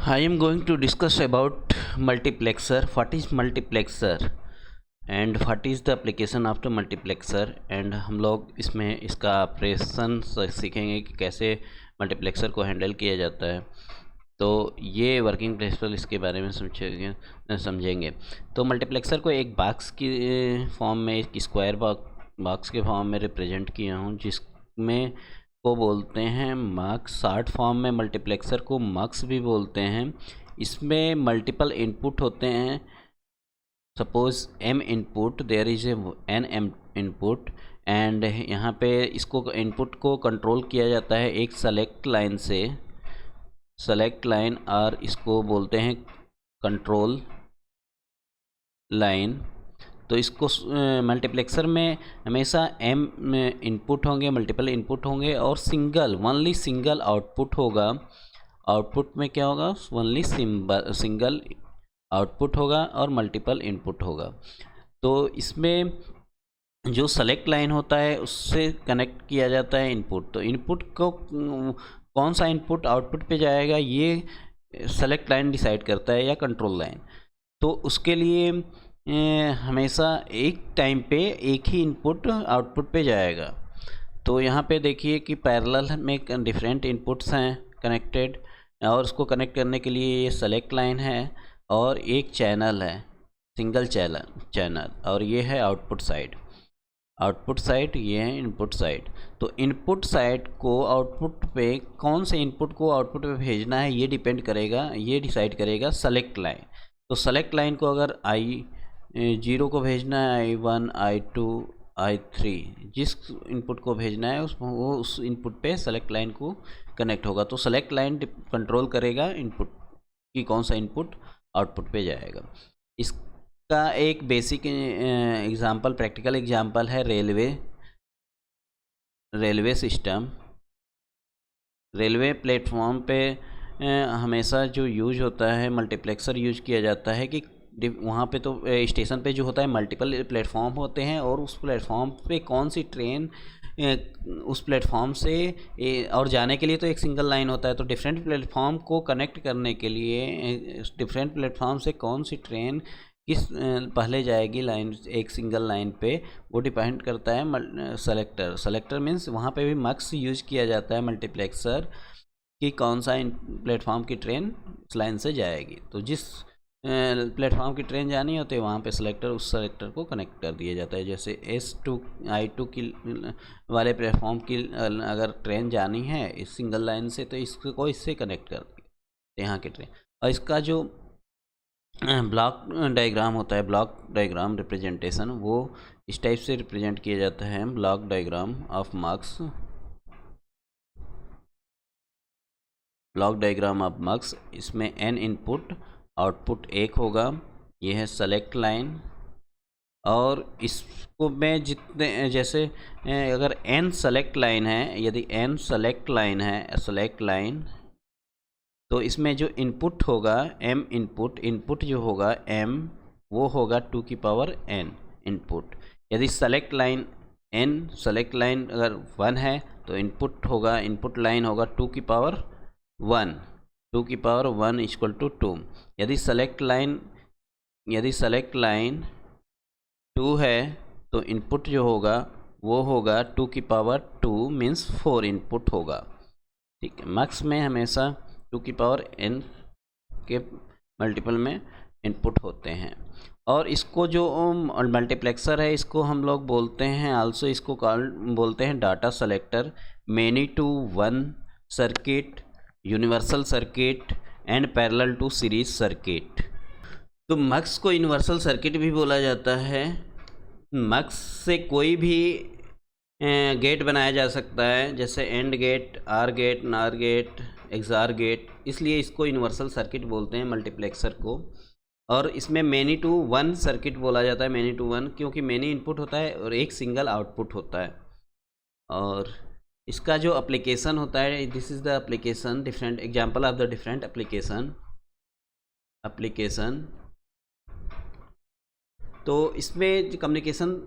I am going to discuss about multiplexer. What is multiplexer and what is the application of the multiplexer, and हम लोग इसमें इसका operation सीखेंगे कि कैसे मल्टीप्लेक्सर को हैंडल किया जाता है। तो ये वर्किंग प्रिंसिपल इसके बारे में समझेंगे। तो मल्टीप्लेक्सर को एक बॉक्स की फॉर्म में, एक स्क्वायर बॉक्स के फॉर्म में रिप्रेजेंट किया हूँ, जिसमें को बोलते हैं मक्स। शॉर्ट फॉर्म में मल्टीप्लेक्सर को मक्स भी बोलते हैं। इसमें मल्टीपल इनपुट होते हैं। Suppose m input, there is an m input, and यहाँ पे इसको इनपुट को कंट्रोल किया जाता है एक सेलेक्ट लाइन से। सेलेक्ट लाइन, और इसको बोलते हैं कंट्रोल लाइन। तो इसको मल्टीप्लेक्सर में हमेशा m इनपुट होंगे, मल्टीपल इनपुट होंगे, और ओनली सिंगल आउटपुट होगा। आउटपुट में क्या होगा? ओनली सिंगल आउटपुट होगा और मल्टीपल इनपुट होगा। तो इसमें जो सेलेक्ट लाइन होता है उससे कनेक्ट किया जाता है इनपुट। तो इनपुट को कौन सा इनपुट आउटपुट पे जाएगा ये सेलेक्ट लाइन डिसाइड करता है, या कंट्रोल लाइन। तो उसके लिए हमेशा एक टाइम पे एक ही इनपुट आउटपुट पे जाएगा। तो यहाँ पे देखिए कि पैरेलल में डिफरेंट इनपुट्स हैं कनेक्टेड, और उसको कनेक्ट करने के लिए ये सेलेक्ट लाइन है और एक चैनल है, सिंगल चैनल, और ये है आउटपुट साइड। आउटपुट साइड, ये है इनपुट साइड। तो इनपुट साइड को आउटपुट पे, कौन से इनपुट को आउटपुट पे भेजना है ये डिपेंड करेगा, ये डिसाइड करेगा सेलेक्ट लाइन। तो सेलेक्ट लाइन को अगर I0 को भेजना है, I1, I2, I3, जिस इनपुट को भेजना है उस इनपुट पे सेलेक्ट लाइन को कनेक्ट होगा। तो सेलेक्ट लाइन कंट्रोल करेगा इनपुट कि कौन सा इनपुट आउटपुट पे जाएगा। इसका एक बेसिक एग्जांपल, प्रैक्टिकल एग्जांपल है रेलवे सिस्टम। रेलवे प्लेटफॉर्म पे हमेशा जो यूज होता है मल्टीप्लेक्सर यूज किया जाता है कि वहाँ पे तो स्टेशन पे जो होता है मल्टीपल प्लेटफॉर्म होते हैं, और उस प्लेटफॉर्म पे कौन सी ट्रेन उस प्लेटफॉर्म से और जाने के लिए तो एक सिंगल लाइन होता है। तो डिफरेंट प्लेटफॉर्म को कनेक्ट करने के लिए डिफरेंट प्लेटफॉर्म से कौन सी ट्रेन किस पहले जाएगी लाइन, एक सिंगल लाइन पे, वो डिपेंड करता है सेलेक्टर मीन्स वहाँ पे भी मक्स यूज किया जाता है मल्टीप्लेक्सर कि कौन सा प्लेटफॉर्म की ट्रेन इस लाइन से जाएगी। तो जिस प्लेटफॉर्म की ट्रेन जानी होती है वहाँ पे उस सेलेक्टर को कनेक्ट कर दिया जाता है। जैसे I2 की वाले प्लेटफॉर्म की अगर ट्रेन जानी है इस सिंगल लाइन से, तो इसको इससे कनेक्ट कर दिया यहाँ की ट्रेन। और इसका जो ब्लॉक डायग्राम होता है, ब्लॉक डायग्राम रिप्रेजेंटेशन, वो इस टाइप से रिप्रेजेंट किया जाता है। Block diagram of mux, block diagram of mux. इसमें n इनपुट, आउटपुट 1 होगा। ये है सेलेक्ट लाइन, और इसको में जितने जैसे अगर n सेलेक्ट लाइन है, यदि n सेलेक्ट लाइन है, सेलेक्ट लाइन, तो इसमें जो इनपुट होगा m इनपुट जो होगा m, वो होगा 2 की पावर n इनपुट। यदि सेलेक्ट लाइन अगर 1 है तो इनपुट लाइन होगा 2 की पावर 1, 2 की पावर 1 इक्वल टू 2। यदि सेलेक्ट लाइन 2 है तो इनपुट जो होगा वो होगा 2 की पावर 2 मीन्स 4 इनपुट होगा। ठीक है, मक्स में हमेशा 2 की पावर n के मल्टीपल में इनपुट होते हैं। और इसको जो मल्टीप्लेक्सर है इसको हम लोग बोलते हैं इसको बोलते हैं data selector, many to one circuit, universal circuit, and parallel to series circuit. तो मक्स को यूनिवर्सल सर्किट भी बोला जाता है। मक्स से कोई भी गेट बनाया जा सकता है, जैसे एंड गेट, आर गेट, नार गेट, एक्सआर गेट, इसलिए इसको यूनिवर्सल सर्किट बोलते हैं मल्टीप्लेक्सर को। और इसमें मैनी टू वन सर्किट बोला जाता है, मैनी टू वन, क्योंकि मैनी इनपुट होता है और एक सिंगल आउटपुट होता है। और इसका जो एप्लीकेशन होता है, this is the application, different example of the different application. तो इसमें कम्युनिकेशन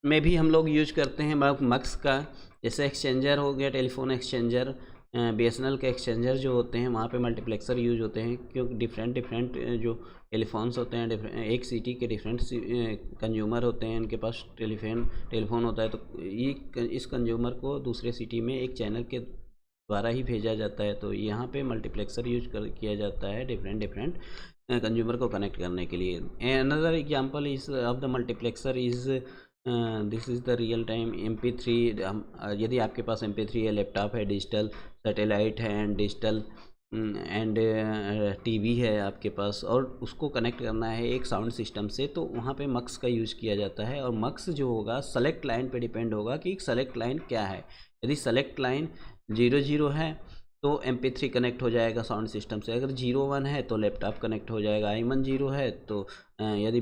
में भी हम लोग यूज करते हैं मक्स का, जैसे एक्सचेंजर हो गया, टेलीफोन एक्सचेंजर, BSNL के एक्सचेंजर जो होते हैं वहाँ पे मल्टीप्लेक्सर यूज होते हैं, क्योंकि डिफरेंट जो टेलीफोन्स होते हैं, एक सिटी के डिफरेंट कंज्यूमर होते हैं, उनके पास टेलीफोन होता है, तो ये इस कंज्यूमर को दूसरे सिटी में एक चैनल के द्वारा ही भेजा जाता है। तो यहाँ पे मल्टीप्लेक्सर यूज किया जाता है डिफरेंट कंज्यूमर को कनेक्ट करने के लिए। Another example is of the multiplexer is this is the real time MP3। यदि आपके पास MP3 है, लैपटॉप है, डिजिटल सैटेलाइट है एंड डिजिटल एंड TV है आपके पास, और उसको कनेक्ट करना है एक साउंड सिस्टम से, तो वहाँ पे मक्स का यूज़ किया जाता है। और मक्स जो होगा सेलेक्ट लाइन पे डिपेंड होगा कि सेलेक्ट लाइन क्या है। यदि सेलेक्ट लाइन 0 है तो MP3 कनेक्ट हो जाएगा साउंड सिस्टम से, अगर 0 1 है तो लैपटॉप कनेक्ट हो जाएगा, I1 0 है तो यदि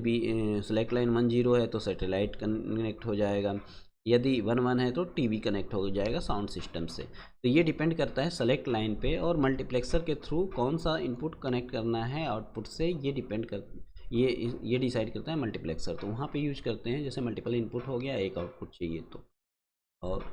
सेलेक्ट लाइन 1 0 है तो सैटेलाइट कनेक्ट हो जाएगा, यदि 1 1 है तो TV कनेक्ट हो जाएगा साउंड सिस्टम से। तो ये डिपेंड करता है सेलेक्ट लाइन पे, और मल्टीप्लेक्सर के थ्रू कौन सा इनपुट कनेक्ट करना है आउटपुट से, ये डिपेंड कर ये डिसाइड करता है मल्टीप्लेक्सर। तो वहाँ पे यूज करते हैं, जैसे मल्टीपल इनपुट हो गया, एक आउटपुट चाहिए तो। और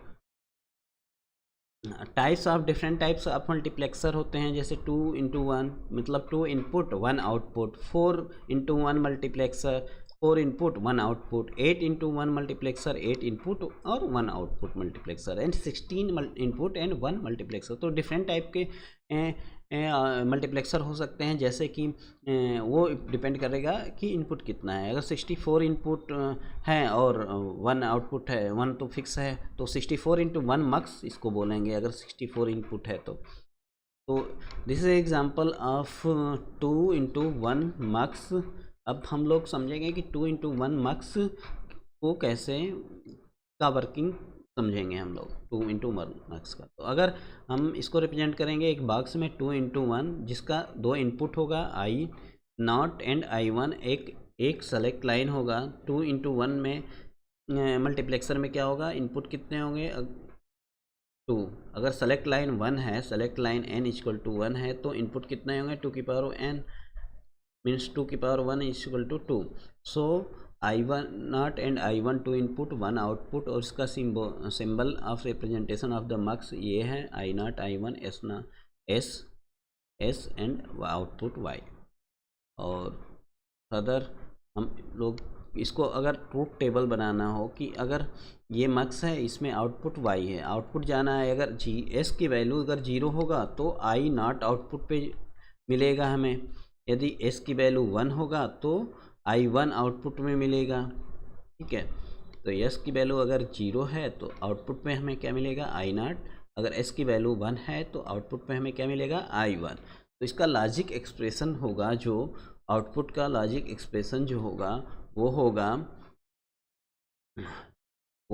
डिफरेंट टाइप्स ऑफ मल्टीप्लेक्सर होते हैं, जैसे 2x1 मतलब 2 input 1 output, 4x1 multiplexer 4 input 1 output, 8x1 multiplexer 8 input और 1 output multiplexer, and 16 input and 1 multiplexer. तो डिफरेंट टाइप के मल्टीप्लेक्सर हो सकते हैं, जैसे कि वो डिपेंड करेगा कि इनपुट कितना है। अगर 64 इनपुट है और 1 आउटपुट है, 1 तो फिक्स है, तो 64 × 1 मक्स इसको बोलेंगे, अगर 64 इनपुट है तो दिस इज एग्जांपल ऑफ 2 × 1 मक्स। अब हम लोग समझेंगे कि 2 × 1 मक्स को कैसे का वर्किंग समझेंगे हम लोग 2 × 1 मक्स का। तो अगर हम इसको रिप्रेजेंट करेंगे एक बॉक्स में 2 × 1, जिसका 2 इनपुट होगा I0 एंड I1, एक सेलेक्ट लाइन होगा। 2 × 1 में मल्टीप्लेक्सर में क्या होगा, इनपुट कितने होंगे 2। अगर सेलेक्ट लाइन 1 है, सेलेक्ट लाइन n = 1 है, तो इनपुट कितने होंगे 2 की पावर n, मीन्स 2 की power 1 = 2। So I0 and I1 2 input 1 output, और इसका symbol of representation of the mux ये है I0 I1 S and output Y। और अदर हम लोग इसको अगर ट्रूथ टेबल बनाना हो कि अगर ये मक्स है, इसमें आउटपुट Y है, आउटपुट जाना है, अगर S की वैल्यू अगर 0 होगा तो I0 आउटपुट पे मिलेगा हमें, यदि S की वैल्यू 1 होगा तो I1 आउटपुट में मिलेगा। ठीक है, तो S की वैल्यू अगर 0 है तो आउटपुट में हमें क्या मिलेगा I0, अगर S की वैल्यू 1 है तो आउटपुट में हमें क्या मिलेगा I1। तो इसका लॉजिक एक्सप्रेशन होगा, जो आउटपुट का लॉजिक एक्सप्रेशन जो होगा वो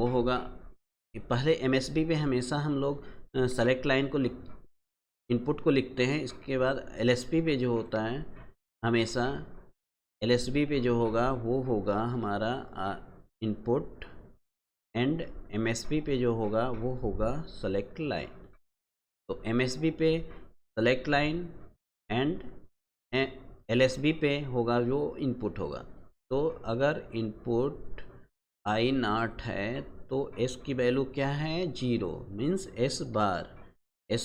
होगा पहले MSB पे हमेशा हम लोग सेलेक्ट लाइन को इनपुट को लिखते हैं, इसके बाद LSB पे जो होता है हमेशा LSB पे जो होगा वो होगा हमारा इनपुट, एंड MSB पे जो होगा वो होगा सेलेक्ट लाइन। तो MSB पे सेलेक्ट लाइन एंड LSB पे होगा जो इनपुट होगा। तो अगर इनपुट I0 है तो S की वैल्यू क्या है 0, मीन्स S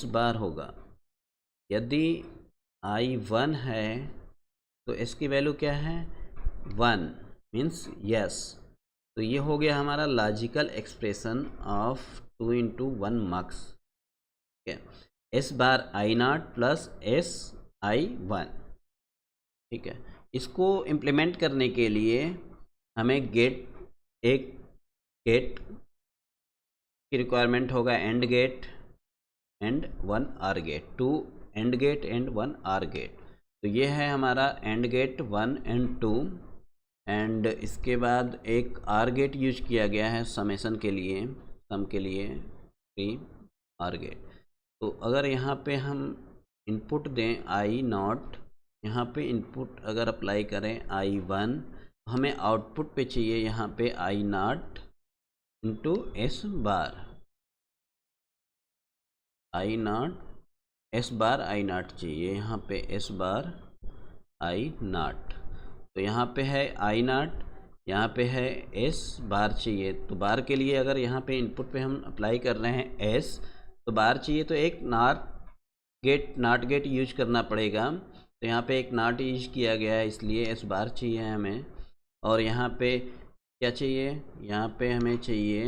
बार होगा। यदि I1 है तो S की वैल्यू क्या है 1, मीन्स यस। तो ये हो गया हमारा लॉजिकल एक्सप्रेशन ऑफ 2 × 1 मक्स। ठीक है, S बार I0 प्लस S I1। ठीक है, इसको इम्प्लीमेंट करने के लिए हमें एक गेट की रिक्वायरमेंट होगा, and gate and 1 or gate, 2 and gate and 1 or gate. तो ये है हमारा एंड गेट 1 एंड 2, एंड इसके बाद एक आर गेट यूज किया गया है समेशन के लिए, सम के लिए 3 आर गेट। तो अगर यहाँ पे हम इनपुट दें I0, यहाँ पे इनपुट अगर अप्लाई करें I1, हमें आउटपुट पे चाहिए यहाँ पे I0 × S बार, I0 S बार I0 चाहिए, यहाँ पे S बार I0। तो यहाँ पे है I0, यहाँ पे है S बार चाहिए। तो बार के लिए अगर यहाँ पे इनपुट पे हम अप्लाई कर रहे हैं S, तो बार चाहिए तो एक नाट गेट यूज करना पड़ेगा। तो यहाँ पे एक नाट यूज किया गया है, इसलिए एस बार चाहिए हमें। और यहाँ पे क्या चाहिए, यहाँ पे हमें चाहिए,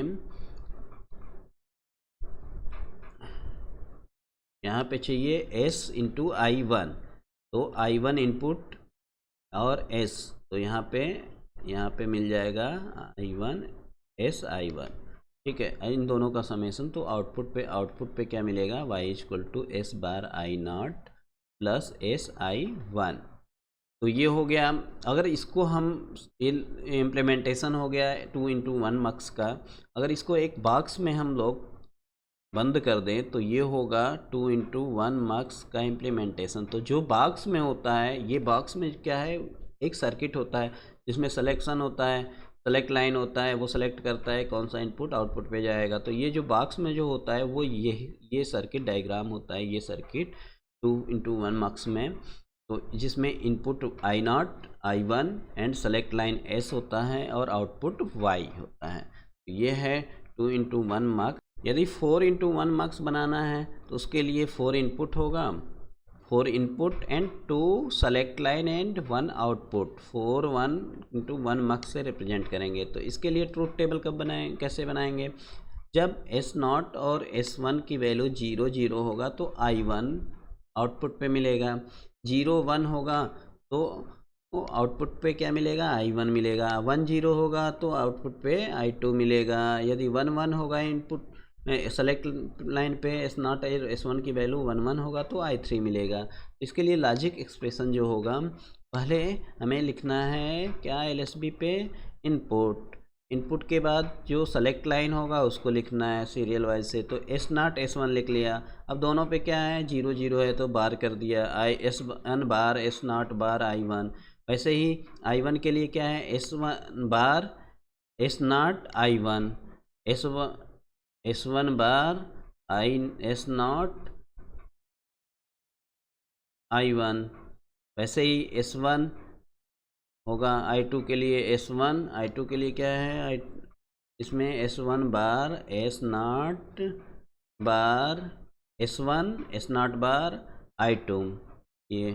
यहाँ पे चाहिए एस इंटू आई वन। तो आई वन इनपुट और एस, तो यहाँ पे मिल जाएगा I one S I one. ठीक है, इन दोनों का समेसन। तो आउटपुट पे क्या मिलेगा, Y equal to S bar I not plus S I one. तो ये हो गया। अगर इसको हम इम्प्लीमेंटेशन हो गया 2x1 मक्स का, अगर इसको एक बॉक्स में हम लोग बंद कर दें तो ये होगा 2x1 मक्स का इम्प्लीमेंटेशन। तो जो बॉक्स में होता है, ये बॉक्स में क्या है, एक सर्किट होता है जिसमें सिलेक्शन होता है, सेलेक्ट लाइन होता है, वो सेलेक्ट करता है कौन सा इनपुट आउटपुट पे जाएगा। तो ये जो बॉक्स में जो होता है वो ये सर्किट डायग्राम होता है, ये सर्किट 2x1 मक्स में। तो जिसमें input I not I one and select line S होता है और आउटपुट वाई होता है। तो ये है 2x1 मक्स। यदि 4x1 मक्स बनाना है तो उसके लिए 4 इनपुट होगा, 4 input and 2 select line and 1 output, 4 1x1 मक्स से रिप्रेजेंट करेंगे। तो इसके लिए ट्रूथ टेबल कैसे बनाएंगे, जब एस नॉट और एस वन की वैल्यू 0 0 होगा तो आई वन आउटपुट पे मिलेगा, 0 1 होगा तो आउटपुट पे क्या मिलेगा, आई वन मिलेगा, 1 0 होगा तो आउटपुट पे आई टू मिलेगा। यदि 1 1 होगा इनपुट सेलेक्ट लाइन पे एस नॉट एस वन की वैल्यू 1 1 होगा तो आई थ्री मिलेगा। इसके लिए लॉजिक एक्सप्रेशन जो होगा, पहले हमें लिखना है क्या, एल एस बी पे इनपुट के बाद जो सेलेक्ट लाइन होगा उसको लिखना है सीरियल वाइज से। तो एस नॉट एस वन लिख लिया। अब दोनों पे क्या है, 0 0 है तो बार कर दिया, I S one bar S not bar I one. वैसे ही आई वन के लिए क्या है, S one bar S not I one, S one bar I S not I one. वैसे ही एस वन होगा आई टू के लिए एस वन, आई टू के लिए क्या है, इसमें S one bar S not bar S one S not bar I two, ये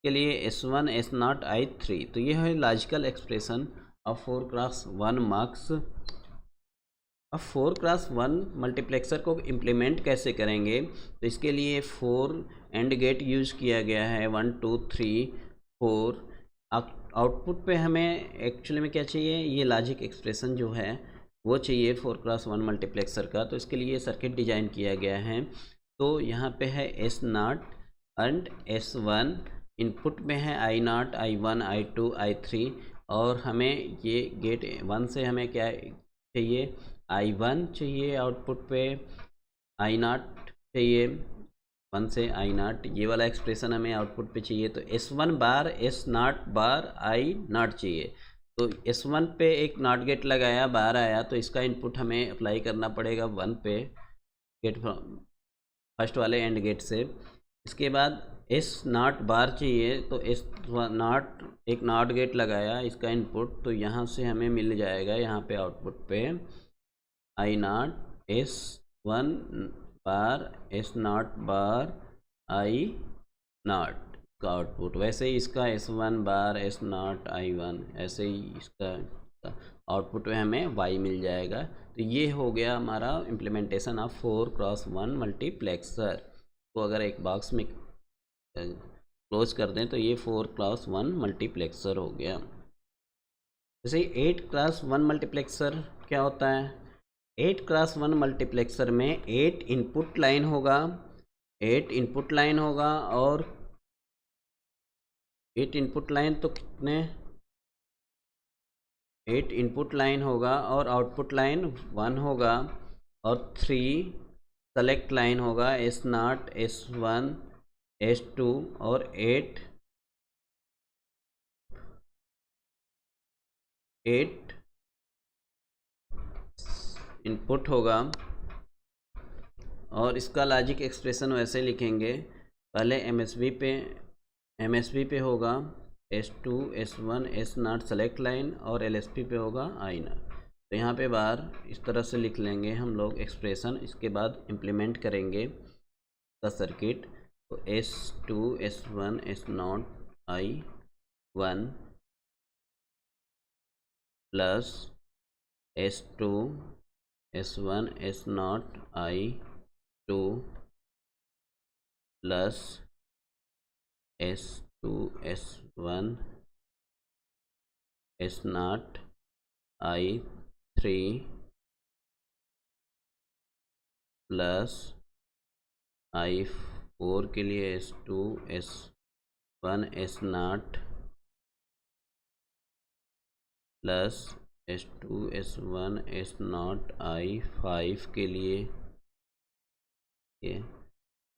के लिए S one S not I three. तो ये है लॉजिकल एक्सप्रेशन ऑफ 4x1 मक्स। अब 4x1 मल्टीप्लेक्सर को इम्प्लीमेंट कैसे करेंगे, तो इसके लिए 4 एंड गेट यूज किया गया है, 1 2 3 4। आउटपुट पे हमें एक्चुअली में क्या चाहिए, ये लॉजिक एक्सप्रेशन जो है वो चाहिए 4x1 मल्टीप्लेक्सर का। तो इसके लिए सर्किट डिजाइन किया गया है। तो यहाँ पे है S not and S one, input में है I not I one I two I three, और हमें ये गेट 1 से हमें क्या चाहिए, आई वन चाहिए, आउटपुट पे आई नॉट चाहिए, 1 से आई नॉट, ये वाला एक्सप्रेशन हमें आउटपुट पे चाहिए। तो S one bar S not bar I not चाहिए। तो एस वन पे एक नॉट गेट लगाया, बार आया, तो इसका इनपुट हमें अप्लाई करना पड़ेगा 1 पे, गेट फर्स्ट वाले एंड गेट से। इसके बाद एस नॉट बार चाहिए, तो एस नॉट एक नॉट गेट लगाया, इसका इनपुट, तो यहाँ से हमें मिल जाएगा, यहाँ पे आउटपुट पे I not S one bar S not bar I not का आउटपुट। वैसे ही इसका S one bar S not I one, ऐसे ही इसका आउटपुट में हमें वाई मिल जाएगा। तो ये हो गया हमारा इम्प्लीमेंटेशन ऑफ 4x1 मल्टीप्लेक्सर। तो अगर एक बॉक्स में क्लोज कर दें तो ये 4x1 मल्टीप्लेक्सर हो गया। जैसे 8x1 मल्टीप्लेक्सर क्या होता है, 8x1 मल्टीप्लेक्सर में 8 इनपुट लाइन होगा, 8 इनपुट लाइन होगा, और 8 इनपुट लाइन तो कितने, 8 इनपुट लाइन होगा और आउटपुट लाइन 1 होगा, और 3 सेलेक्ट लाइन होगा, S not S one S two, और 8 इनपुट होगा। और इसका लॉजिक एक्सप्रेशन वैसे लिखेंगे, पहले एमएसबी पे होगा S two S one S not select line, और एलएसपी पे होगा आई नॉट। तो यहाँ पे बार इस तरह से लिख लेंगे हम लोग एक्सप्रेशन। इसके बाद इम्प्लीमेंट करेंगे द सर्किट। तो S2 S1 S0 I1 plus S2 S1 S0 I2 plus S2 S1 S0 I3 plus I4 के लिए S2 S1 S0 plus S2 S1 S0 I5 के लिए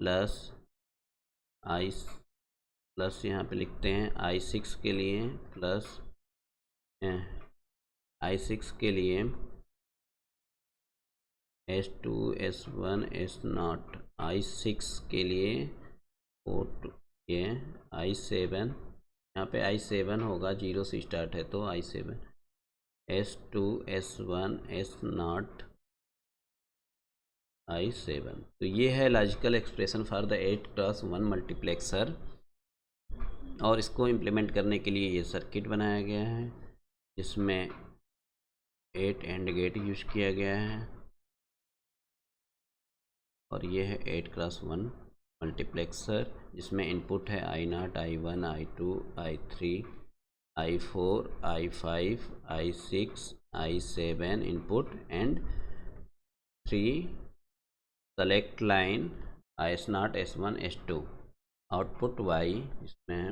प्लस I प्लस यहाँ पे लिखते हैं I6 के लिए प्लस I6 के लिए S2 S1 S0 I6 के लिए ये I7, यहाँ पे I7 होगा, 0 से स्टार्ट है तो I7 S2 S1 S0 I7। तो ये है logical expression for the 8x1 multiplexer. और इसको इम्प्लीमेंट करने के लिए ये सर्किट बनाया गया है जिसमें 8 एंड गेट यूज किया गया है। और ये है 8x1 मल्टीप्लेक्सर जिसमें इनपुट है I0 I1 I2 I3 I4 I5 I6 I7 input and 3 select line S0 S1 S2 output Y इसमें है।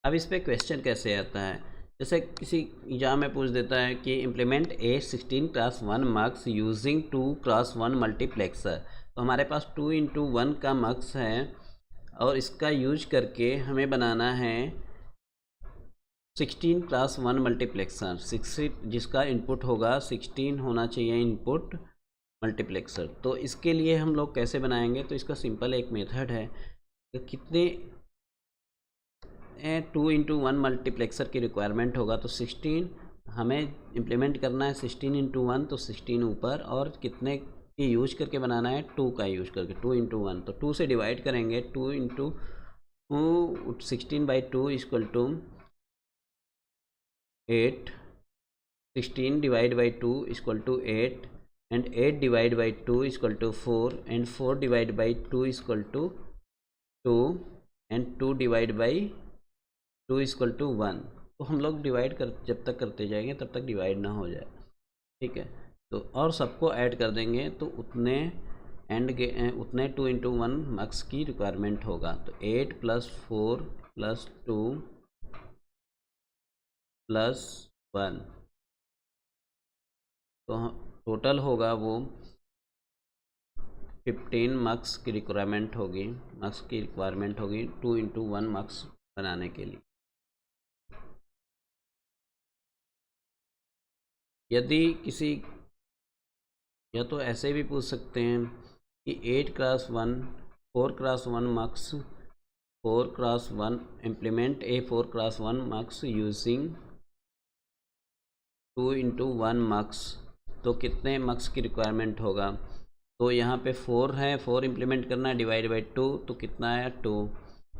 अब इस पे क्वेश्चन कैसे आता है, जैसे किसी एग्जाम में पूछ देता है कि इम्प्लीमेंट ए 16x1 मक्स यूजिंग 2x1 मल्टीप्लेक्सर। तो हमारे पास 2x1 का मक्स है और इसका यूज करके हमें बनाना है 16x1 मल्टीप्लेक्सर। 16 जिसका इनपुट होगा 16 होना चाहिए इनपुट मल्टीप्लेक्सर। तो इसके लिए हम लोग कैसे बनाएंगे, तो इसका सिंपल एक मेथड है। तो कितने 2x1 मल्टीप्लेक्सर की रिक्वायरमेंट होगा, तो 16 हमें इम्प्लीमेंट करना है 16x1, तो 16 ऊपर, और कितने की यूज करके बनाना है 2 का यूज करके 2x1। तो 2 से डिवाइड करेंगे, 2 into 16/2 equal to 8, 16 divide by 2 equal to 8 and 8 divide by 2 equal to 4 and 4 divide by 2 equal to 2 and 2 divide by 2 equal to 1। तो हम लोग डिवाइड कर जब तक करते जाएंगे तब तक डिवाइड ना हो जाए, ठीक है। तो और सबको ऐड कर देंगे तो उतने उतने 2x1 मार्क्स की रिक्वायरमेंट होगा। तो 8 + 4 + 2 + 1, तो टोटल होगा वो 15 मार्क्स की रिक्वायरमेंट होगी। 2x1 मार्क्स बनाने के लिए। यदि किसी, या तो ऐसे भी पूछ सकते हैं कि 8x1 4x1 mux 4x1 implement a 4x1 mux using 2x1 mux. तो कितने मार्क्स की रिक्वायरमेंट होगा, तो यहाँ पे 4 है, 4 इम्प्लीमेंट करना है, डिवाइड बाई 2, तो कितना आया 2।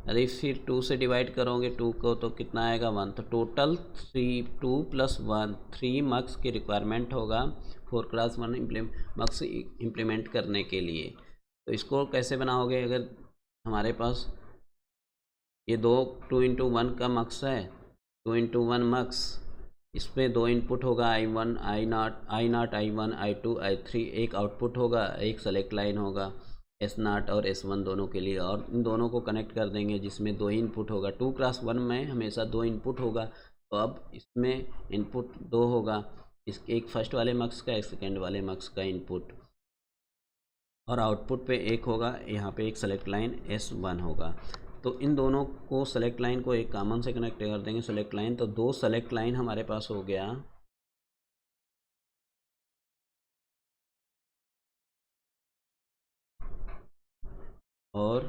अरे फिर 2 से डिवाइड करोगे 2 को तो कितना आएगा 1। तो टोटल 2 + 1 3 मार्क्स की रिक्वायरमेंट होगा 4x1 मार्क्स इम्प्लीमेंट करने के लिए। तो इसको कैसे बनाओगे, अगर हमारे पास ये 2x1 का मार्क्स है, 2x1 मार्क्स, इसमें 2 इनपुट होगा I1 I0 I1 I2 I3, एक आउटपुट होगा, एक सेलेक्ट लाइन होगा S0 और S1 दोनों के लिए, और इन दोनों को कनेक्ट कर देंगे जिसमें 2 ही इनपुट होगा। 2x1 में हमेशा 2 इनपुट होगा, तो अब इसमें इनपुट 2 होगा, इसके एक फर्स्ट वाले मार्क्स का, एक सेकेंड वाले मार्क्स का इनपुट, और आउटपुट पे एक होगा, यहाँ पे एक सेलेक्ट लाइन S1 होगा। तो इन दोनों को सेलेक्ट लाइन को एक कॉमन से कनेक्ट कर देंगे सेलेक्ट लाइन, तो 2 सेलेक्ट लाइन हमारे पास हो गया, और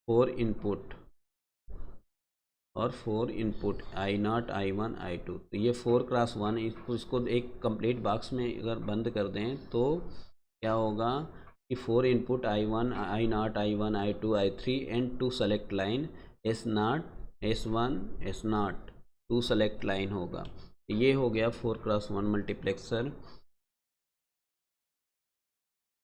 4 इनपुट, और 4 इनपुट I0 I1 I2। तो ये 4x1 इसको एक कंप्लीट बॉक्स में अगर बंद कर दें तो क्या होगा कि 4 input I1 I0 I1 I2 I3 and two select line S0 S1 S0 two select line होगा। ये हो गया 4x1 मल्टीप्लेक्सर।